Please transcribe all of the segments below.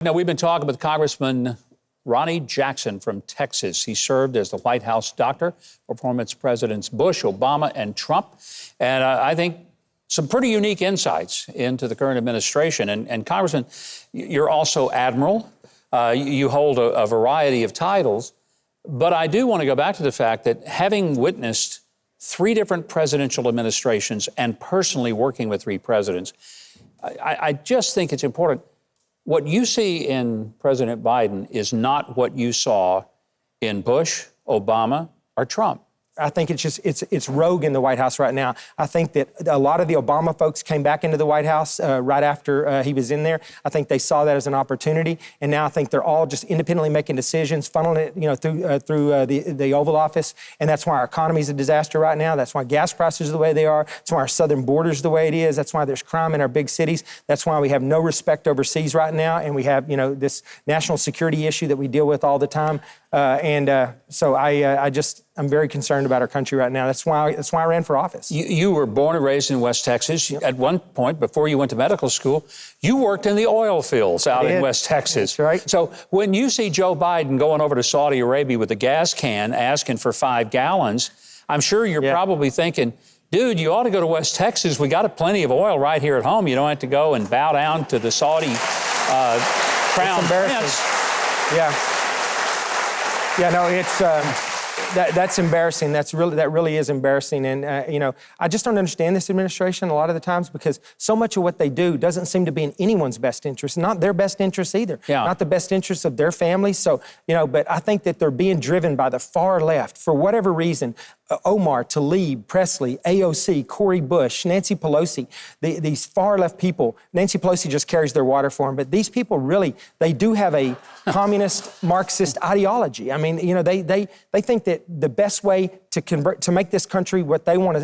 Now, we've been talking with Congressman Ronny Jackson from Texas. He served as the White House doctor for former Presidents Bush, Obama, and Trump. And I think some pretty unique insights into the current administration. And Congressman, you're also Admiral. You hold a variety of titles. But I do want to go back to the fact that having witnessed 3 different presidential administrations and personally working with 3 presidents, I just think it's important. What you see in President Biden is not what you saw in Bush, Obama, or Trump. I think it's rogue in the White House right now. I think that a lot of the Obama folks came back into the White House right after he was in there. I think they saw that as an opportunity, and now I think they're all just independently making decisions, funneling it, through the Oval Office, and that's why our economy is a disaster right now. That's why gas prices are the way they are. That's why our southern border is the way it is. That's why there's crime in our big cities. That's why we have no respect overseas right now, and we have this national security issue that we deal with all the time. So I'm very concerned about our country right now. That's why I ran for office. You were born and raised in West Texas. At one point, before you went to medical school, you worked in the oil fields out in West Texas. That's right. So when you see Joe Biden going over to Saudi Arabia with a gas can asking for 5 gallons, I'm sure you're probably thinking, dude, you ought to go to West Texas. We got plenty of oil right here at home. You don't have to go and bow down to the Saudi crown prince. Yeah, no, it's that's embarrassing. That really is embarrassing. And I just don't understand this administration a lot of the times because so much of what they do doesn't seem to be in anyone's best interest, not their best interest either, not the best interest of their families. So but I think that they're being driven by the far left for whatever reason. Omar, Tlaib, Presley, AOC, Cori Bush, Nancy Pelosi, these far left people. Nancy Pelosi just carries their water for them, but these people really, they do have a communist, Marxist ideology. I mean, they think that the best way to make this country what they want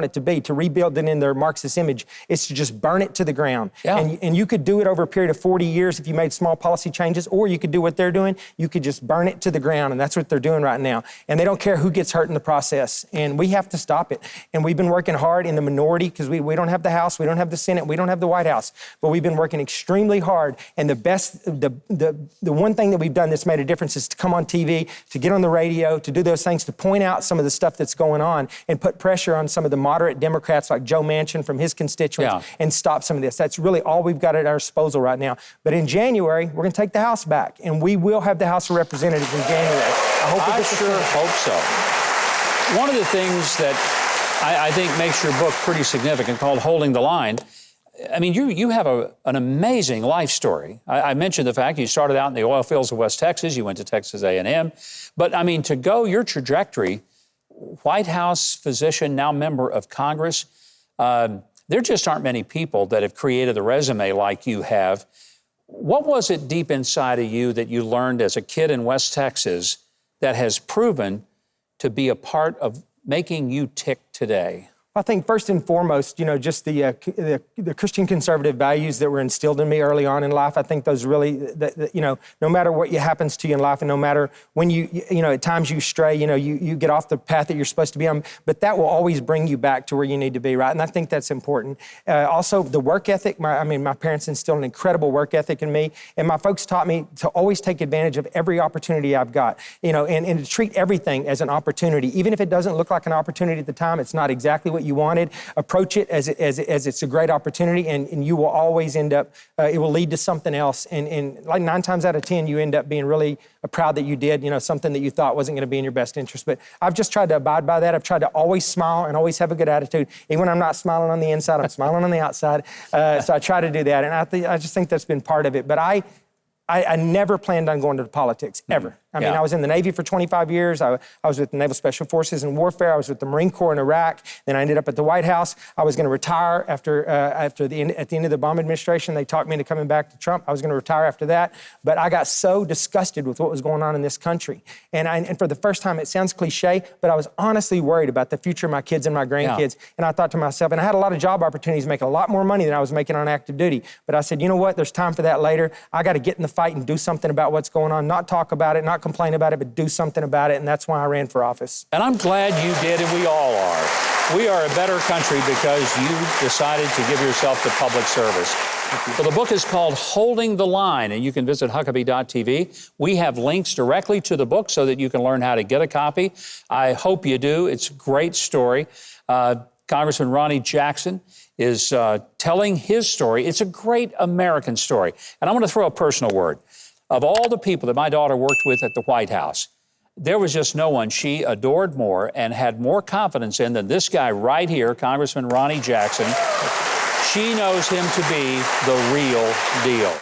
it to be, to rebuild it in their Marxist image, is to just burn it to the ground. And you could do it over a period of 40 years if you made small policy changes, or you could do what they're doing. You could just burn it to the ground, and that's what they're doing right now. And they don't care who gets hurt in the process. And we have to stop it. And we've been working hard in the minority because we don't have the House, we don't have the Senate, we don't have the White House. But we've been working extremely hard. And the one thing that we've done that's made a difference is to come on TV, to get on the radio, to do those things, to point out some of the stuff that's going on and put pressure on some of the moderate Democrats like Joe Manchin from his constituents and stop some of this. That's really all we've got at our disposal right now. But in January, we're going to take the House back, and we will have the House of Representatives in January. I sure hope so. One of the things that I think makes your book pretty significant, called Holding the Line, I mean, you have an amazing life story. I mentioned the fact you started out in the oil fields of West Texas, you went to Texas A&M, but I mean, to go your trajectory, White House physician, now member of Congress, there just aren't many people that have created a resume like you have. What was it deep inside of you that you learned as a kid in West Texas that has proven to be a part of making you tick today? I think first and foremost, just the Christian conservative values that were instilled in me early on in life. I think those really, no matter what happens to you in life, and no matter when at times you stray, you get off the path that you're supposed to be on, but that will always bring you back to where you need to be, right? And I think that's important. Also, the work ethic. My parents instilled an incredible work ethic in me, and my folks taught me to always take advantage of every opportunity I've got, and to treat everything as an opportunity, even if it doesn't look like an opportunity at the time. It's not exactly what you wanted. Approach it as it's a great opportunity, and you will always end up, it will lead to something else. And like 9 times out of 10, you end up being really proud that you did, something that you thought wasn't going to be in your best interest. But I've just tried to abide by that. I've tried to always smile and always have a good attitude. Even when I'm not smiling on the inside, I'm smiling on the outside. So I try to do that. And I just think that's been part of it. But I never planned on going to politics, ever. I mean, I was in the Navy for 25 years. I was with the Naval Special Forces in warfare. I was with the Marine Corps in Iraq. Then I ended up at the White House. I was going to retire at the end of the Obama administration. They talked me into coming back to Trump. I was going to retire after that. But I got so disgusted with what was going on in this country. And for the first time, it sounds cliche, but I was honestly worried about the future of my kids and my grandkids. And I thought to myself, and I had a lot of job opportunities, making a lot more money than I was making on active duty. But I said, you know what? There's time for that later. I got to get in the fight and do something about what's going on, not talk about it, not complain about it, but do something about it, and that's why I ran for office. And I'm glad you did, and we all are. We are a better country because you decided to give yourself to public service. Well, the book is called Holding the Line, and you can visit Huckabee.tv. We have links directly to the book so that you can learn how to get a copy. I hope you do. It's a great story. Congressman Ronny Jackson is telling his story. It's a great American story. And I want to throw a personal word. Of all the people that my daughter worked with at the White House, there was just no one she adored more and had more confidence in than this guy right here, Congressman Ronny Jackson. She knows him to be the real deal.